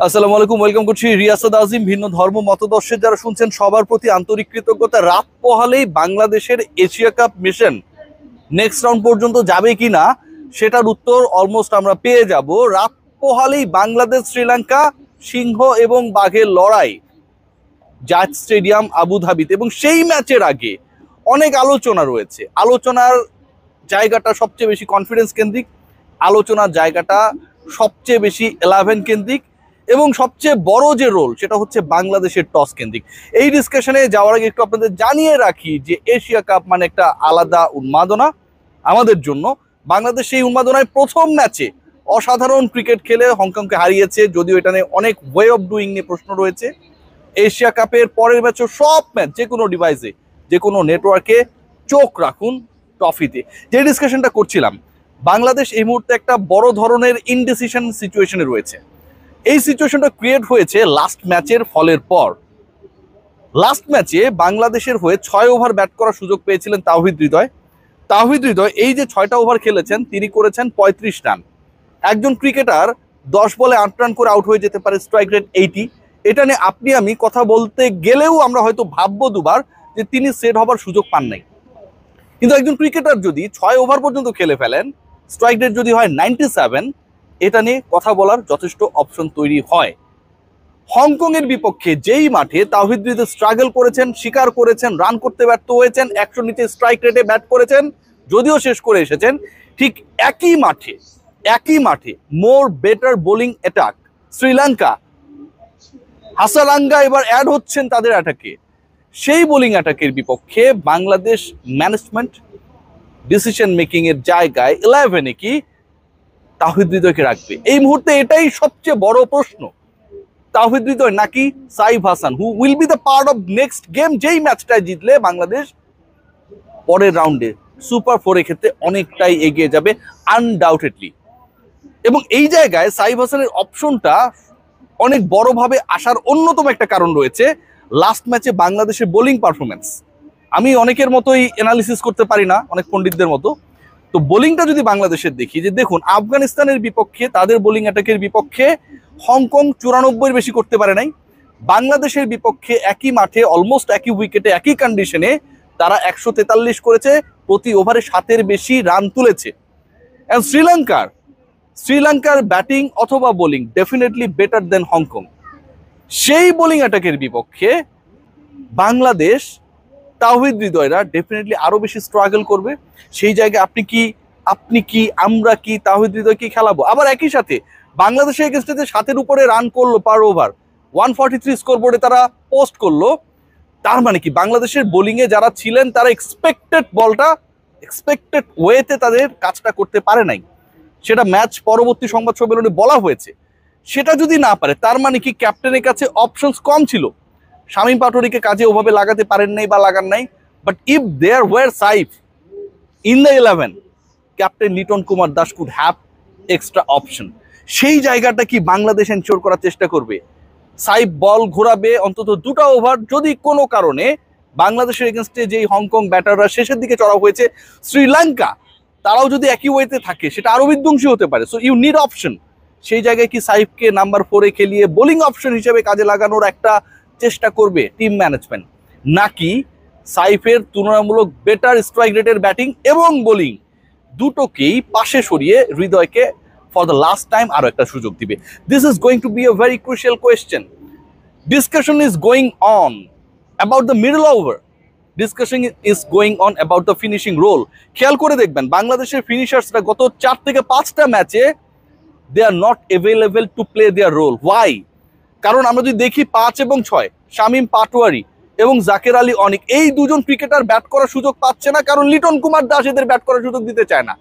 আসসালামু আলাইকুম, ওয়েলকাম করছি রিয়াসাদ আজিম। ভিন্ন ধর্ম মতদর্শের যারা শুনছেন সবার প্রতি আন্তরিক কৃতজ্ঞতা। রাত পোহালেই বাংলাদেশের Asia cup mission next round পর্যন্ত যাবে কিনা সেটার উত্তর অলমোস্ট আমরা পেয়ে যাব। রাত পোহালেই বাংলাদেশ শ্রীলঙ্কা সিংহ এবং বাঘের লড়াই জাজ স্টেডিয়াম আবুধাবিতে, এবং সেই ম্যাচের আগে অনেক আলোচনা রয়েছে। আলোচনার জায়গাটা সবচেয়ে বেশি কনফিডেন্স কেন্দ্রিক, আলোচনার জায়গাটা সবচেয়ে বেশি 11 কেন্দ্রিক, এবং সবচেয়ে বড় যে রোল সেটা হচ্ছে বাংলাদেশের টস কেন্দ্রিক। এই ডিসকাশনে যাওয়ার আগে একটু আপনাদের জানিয়ে রাখি যে এশিয়া কাপ মানে একটা আলাদা উন্মাদনা আমাদের জন্য। বাংলাদেশ সেই উন্মাদনায় প্রথম ম্যাচে অসাধারণ ক্রিকেট খেলে হংকংকে হারিয়েছে, যদিও এটা নিয়ে অনেক ওয়ে অফ ডুইং নিয়ে প্রশ্ন রয়েছে। এশিয়া কাপের পরের ম্যাচও সব ম্যাচ যে কোনো ডিভাইসে যে কোনো নেটওয়ার্কে চোখ রাখুন ট্রফিতে। যে ডিসকাশনটা করছিলাম, বাংলাদেশ এই মুহূর্তে একটা বড় ধরনের ইনডিসিশন সিচুয়েশনে রয়েছে। এই সিচুয়েশনটা ক্রিয়েট হয়েছে লাস্ট ম্যাচের ফলের পর। লাস্ট ম্যাচে বাংলাদেশের হয়ে 6 ওভার ব্যাট করার সুযোগ পেয়েছিলেন তাওহিদ হৃদয়। তাওহিদ হৃদয় এই যে 6টা ওভার খেলেছেন তিনি করেছেন 35 রান। একজন ক্রিকেটার 10 বলে 8 রান করে আউট হয়ে যেতে পারে, স্ট্রাইক রেট 80। এটা নিয়ে আপনি আমি কথা বলতে গেলেও আমরা হয়তো ভাববো দুবার যে তিনি সেট হবার সুযোগ পান নাই। কিন্তু একজন ক্রিকেটার যদি 6 ওভার পর্যন্ত খেলে ফেলেন, স্ট্রাইক রেট যদি হয় 97, এটা নিয়ে কথা বলার যথেষ্ট অপশন তৈরি হয়। হংকং এর বিপক্ষে যেই মাঠে তাওহিদ হৃদয় স্ট্রাগল করেছেন, স্বীকার করেছেন, রান করতে ব্যর্থ হয়েছেন, 100 নিচে স্ট্রাইক রেটে ব্যাট করেছেন, যদিও শেষ করে এসেছেন, ঠিক একই মাঠে more better bowling attack Sri Lanka. Asalanka এবার অ্যাড হচ্ছেন তাদের অ্যাটাকে। সেই বোলিং অ্যাটাকের বিপক্ষে বাংলাদেশ ম্যানেজমেন্ট ডিসিশন মেকিং এর জায়গায় 11-এ কি তাওহিদ হৃদয়কে রাখবে? এই মুহূর্তে এটাই সবচেয়ে বড় প্রশ্ন। তাওহিদ হৃদয় নাকি Saif Hasan, who will be the part of next game, যেই ম্যাচটা জিতলে বাংলাদেশ পরের রাউন্ডে সুপার 4-এর ক্ষেত্রে অনেকটাই এগিয়ে যাবে আনডাউটেডলি। এবং এই জায়গায় সাইফ হাসানের অপশনটা অনেক বড়ভাবে আসার অন্যতম একটা কারণ রয়েছে লাস্ট ম্যাচে বাংলাদেশের বোলিং পারফরমেন্স। আমি অনেকের মতোই অ্যানালিসিস করতে পারি না, অনেক পণ্ডিতদের মতো। তো বোলিংটা যদি বাংলাদেশের দেখি, যে দেখুন আফগানিস্তানের বিপক্ষে তাদের বোলিং অ্যাটাকের বিপক্ষে হংকং 94-এর বেশি করতে পারে নাই। বাংলাদেশের বিপক্ষে একই মাঠে অলমোস্ট একই উইকেটে একই কন্ডিশনে তারা 143 করেছে, প্রতি ওভারে 7-এর বেশি রান তুলেছে। এন্ড শ্রীলঙ্কার ব্যাটিং অথবা বোলিং ডেফিনেটলি বেটার দেন হংকং। সেই বোলিং অ্যাটাকের বিপক্ষে বাংলাদেশ তাওহিদ হৃদয়রা ডেফিনেটলি আরো বেশি স্ট্রাগল করবে। সেই জায়গায় আমরা কি তাওহিদ হৃদয়কে খেলাবো? আবার একই সাথে বাংলাদেশের এগেইনস্টে যে 7-এর উপরে রান করলো পার ওভার, 143 স্কোরবোর্ডে তারা পোস্ট করলো, তার মানে কি বাংলাদেশের বোলিং এ যারা ছিলেন তারা এক্সপেক্টেড ওয়েতে তাদের কাজটা করতে পারে নাই। সেটা ম্যাচ পরবর্তী সংবাদ সম্মেলনে বলা হয়েছে। সেটা যদি না পারে তার মানে কি ক্যাপ্টেনের কাছে অপশনস কম ছিল? শামীম পাটোয়ারিকে কাজে ওভাবে লাগাতে পারেন নাই বা লাগান নাই, but if there were Saif in the 11, captain Liton Kumar Das could have extra option. সেই জায়গাটা কি বাংলাদেশ এনশিওর করার চেষ্টা করবে? সাইফ বল ঘোরাবে অন্তত 2টা ওভার, যদি কোনো কারণে বাংলাদেশের এগেনস্টে যেই হংকং ব্যাটাররা শেষের দিকে চড়া হয়েছে, শ্রীলঙ্কা তারাও যদি একই ওয়েতে থাকে সেটা আরো বিধ্বংসী হতে পারে। So you need option. সেই জায়গায় কি সাইফকে নাম্বার 4-এ খেলিয়ে বোলিং অপশন হিসেবে কাজে লাগানোর একটা চেষ্টা করবে টিম ম্যানেজমেন্ট, নাকি সাইফের তুলনামূলক বেটার স্ট্রাইক রেটের ব্যাটিং এবং বোলিং দুটোকেই পাশে সরিয়ে হৃদয়কে ফর দ্য লাস্ট টাইম আরো একটা সুযোগ দিবে? This is going to be a very crucial question. Discussion is going on about the middle over, discussion is going on about the finishing role. খেয়াল করে দেখবেন বাংলাদেশের ফিনিশার্সরা গত 4 থেকে 5টা ম্যাচে they are not available to play their role. Why? কারণ আমরা যদি দেখি 5 এবং 6, শামীম পাটোয়ারি এবং জাকের আলী অনিক, এই দুজন ক্রিকেটার ব্যাট করার সুযোগ পাচ্ছে না, কারণ লিটন কুমার দাস এদের ব্যাট করার সুযোগ দিতে চায় না।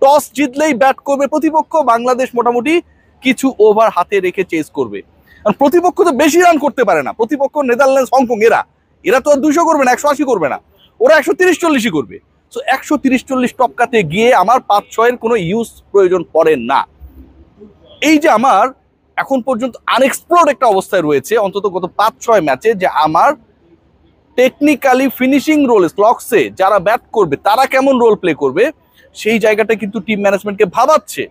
টস জিতলেই ব্যাট করবে প্রতিপক্ষ, বাংলাদেশ মোটামুটি কিছু ওভার হাতে রেখে চেস করবে। প্রতিপক্ষ তো বেশি রান করতে পারে না, প্রতিপক্ষ নেদারল্যান্ডস, হংকং, এরা তো আর 200 করবে না, 180 করবে না, ওরা 130-40 করবে। সো 130-40 টপকাতে গিয়ে আমার 5-6-এর কোনো প্রয়োজন পড়ে না। এই যে আমার এখন পর্যন্ত আনএক্সপ্লোর্ড একটা অবস্থায় রয়েছে অন্তত গত 5-6 ম্যাচে, যে আমার টেকনিক্যালি ফিনিশিং রোল স্লক্সে যারা ব্যাট করবে তারা কেমন রোল প্লে করবে, সেই জায়গাটা কিন্তু টিম ম্যানেজমেন্টকে ভাবাচ্ছে।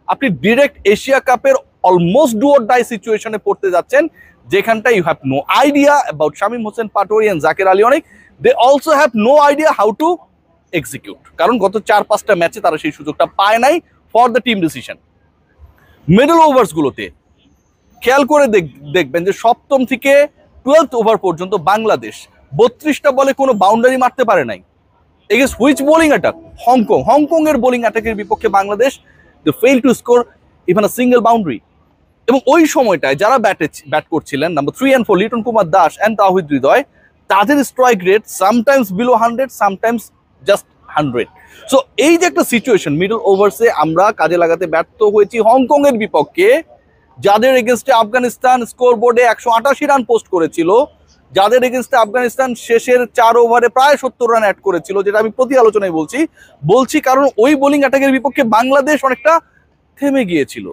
আপনি ডিরেক্ট এশিয়া কাপের অলমোস্ট ডু অর ডাই সিচুয়েশনে পড়তে যাচ্ছেন, যেখানটা you have no idea about Shamim Hossain Patwari and Jaker Ali অনেক, they also have no idea how to execute, কারণ গত 4-5টা ম্যাচে তারা সেই সুযোগটা পায় নাই for the team decision. Middle ওভার্সগুলোতে খেয়াল করে দেখবেন যে সপ্তম থেকে 12th ওভার পর্যন্ত বাংলাদেশ 32টা বলে কোনো বাউন্ডারি মারতে পারে নাই। Against which bowling attack? Hong Kong এর বোলিং অ্যাটাকের বিপক্ষে Bangladesh they fail to score even a single boundary. এবং ওই সময়টায় যারা ব্যাট করছিলেন number 3 and 4 Liton Kumar Das and Towhid Hridoy, তাদের strike rate sometimes below 100, sometimes just 100। So এই যে একটা সিচুয়েশন, মিডল ওভার্সে আমরা কাজে লাগাতে ব্যর্থ হয়েছি হংকং এর বিপক্ষে, যাদের এগেনস্টে আফগানিস্তান স্কোর বোর্ডে 188 রান পোস্ট করেছিল, যাদের এগেনস্টে আফগানিস্তান শেষের 4 ওভারে প্রায় 70 রান অ্যাড করেছিল, যেটা আমি প্রতি আলোচনায় বলছি কারণ ওই বোলিং অ্যাটাকের বিপক্ষে বাংলাদেশ অনেকটা থেমে গিয়েছিল,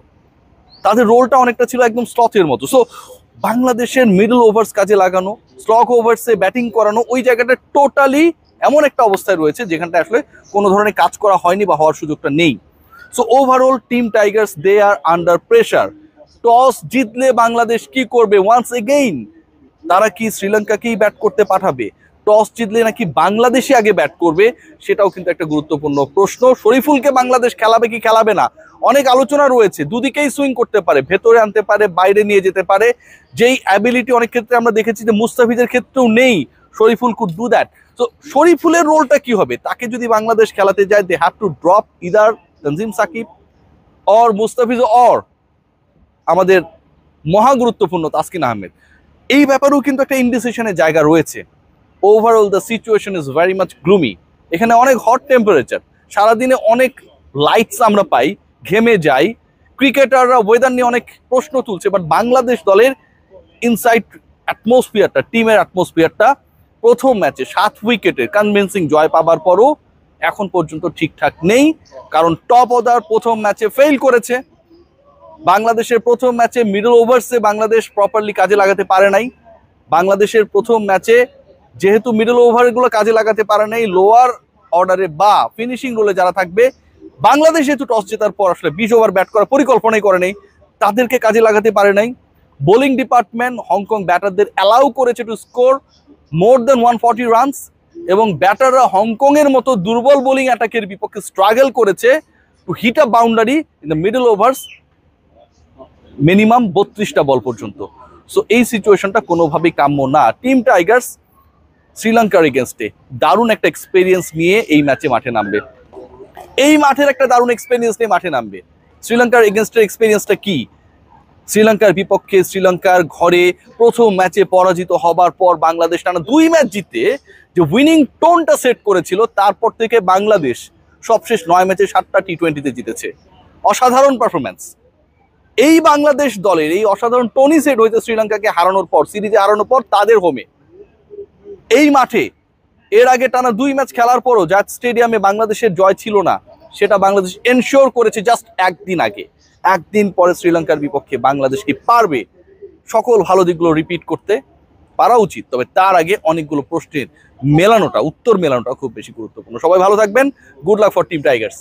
তাদের রোলটা অনেকটা ছিল একদম স্লথের মতো। সো বাংলাদেশের মিডল ওভার্স কাজে লাগানো, স্লগ ওভার্সে ব্যাটিং করানো, ওই জায়গাটা টোটালি এমন একটা অবস্থায় রয়েছে যেখানটা আসলে কোনো ধরনের কাজ করা হয়নি বা হওয়ার সুযোগটা নেই। সো ওভারঅল টিম টাইগার্স দে আর আন্ডার প্রেশার। টস জিতলে বাংলাদেশ কি করবে? ওয়ান্স এগেইন তারা কি শ্রীলঙ্কাকেই ব্যাট করতে পাঠাবে? টস জিতলে নাকি বাংলাদেশই আগে ব্যাট করবে? সেটাও কিন্তু একটা গুরুত্বপূর্ণ প্রশ্ন। শরীফুলকে বাংলাদেশ খেলাবে কি খেলাবে না, অনেক আলোচনা রয়েছে। দুদিকেই সুইং করতে পারে, ভেতরে আনতে পারে, বাইরে নিয়ে যেতে পারে, যেই অ্যাবিলিটি অনেক ক্ষেত্রে আমরা দেখেছি যে মুস্তাফিজের ক্ষেত্রেও নেই। Shoriful could do that. তো শরীফুলের রোলটা কি হবে? তাকে যদি বাংলাদেশ খেলাতে যায়, they have to drop either Tanzim Sakib or Mustafiz or আমাদের মহা গুরুত্বপূর্ণ তাসকিন আহমেদ। এই ব্যাপারেও কিন্তু একটা ইনডিসিশনের জায়গা রয়েছে। Overall the situation is very much gloomy. এখানে অনেক হট টেম্পারেচার, সারাদিনে অনেক লাইটস আমরা পাই, ঘেমে যাই, ক্রিকেটাররা ওয়েদার নিয়ে অনেক প্রশ্ন তুলছে, বাট বাংলাদেশ দলের ইনসাইড অ্যাটমসফিয়ারটা, টিমের অ্যাটমসফিয়ারটা প্রথম ম্যাচে 7 উইকেটের কনভিন্সিং জয় পাবার পরও এখন পর্যন্ত ঠিকঠাক নেই, কারণ টপ অর্ডার প্রথম ম্যাচে ফেল করেছে। বাংলাদেশের প্রথম ম্যাচে মিডল ওভার্সে বাংলাদেশ প্রপারলি কাজে লাগাতে পারে নাই। বাংলাদেশের প্রথম ম্যাচে যেহেতু মিডল ওভারগুলো কাজে লাগাতে পারে নাই, লোয়ার অর্ডারে বা ফিনিশিং রোলে যারা থাকবে, বাংলাদেশ যেহেতু টস জেতার পর আসলে 20 ওভার ব্যাট করার পরিকল্পনাই করে নাই, তাদেরকে কাজে লাগাতে পারে নাই। বোলিং ডিপার্টমেন্ট হংকং ব্যাটারদের অ্যালাউ করেছে টু স্কোর মোর দেন 140 রানস, এবং ব্যাটাররা হংকং এর মতো দুর্বল বোলিং অ্যাটাকের বিপক্ষে স্ট্রাগল করেছে to hit a boundary in the middle overs minimum 32টা বল পর্যন্ত। সো এই সিচুয়েশনটা কোনোভাবেই কাম্য না। টিম টাইগার্স শ্রীলঙ্কার এগেনস্টে দারুণ একটা এক্সপেরিয়েন্স নিয়ে এই ম্যাচে মাঠে নামবে। এই মাঠের একটা দারুণ এক্সপেরিয়েন্স নিয়ে মাঠে নামবে। শ্রীলঙ্কার এগেনস্টের এক্সপেরিয়েন্সটা কি? শ্রীলঙ্কার বিপক্ষে শ্রীলঙ্কার ঘরে প্রথম ম্যাচে পরাজিত হবার পর বাংলাদেশ টানা 2 ম্যাচ জিতে যে উইনিং টোনটা সেট করেছিল, তারপর থেকে বাংলাদেশ সবশেষ 9 ম্যাচে 7টা টি20তে জিতেছে। অসাধারণ পারফরম্যান্স। এই বাংলাদেশ দলের এই অসাধারণ টোনি সেট হয়েছে শ্রীলঙ্কাকে হারানোর পর, সিরিজে হারানোর পর তাদের হোমে এই মাঠে। এর আগে টানা 2 ম্যাচ খেলার পরও জাত স্টেডিয়ামে বাংলাদেশের জয় ছিল না, সেটা বাংলাদেশ এনশিওর করেছে জাস্ট একদিন আগে। একদিন পরে শ্রীলঙ্কার বিপক্ষে বাংলাদেশ কি পারবে সকল ভালো দিকগুলো রিপিট করতে? পারা উচিত, তবে তার আগে অনেকগুলো প্রশ্নের উত্তর মেলানোটা খুব বেশি গুরুত্বপূর্ণ। সবাই ভালো থাকবেন। Good luck for team Tigers.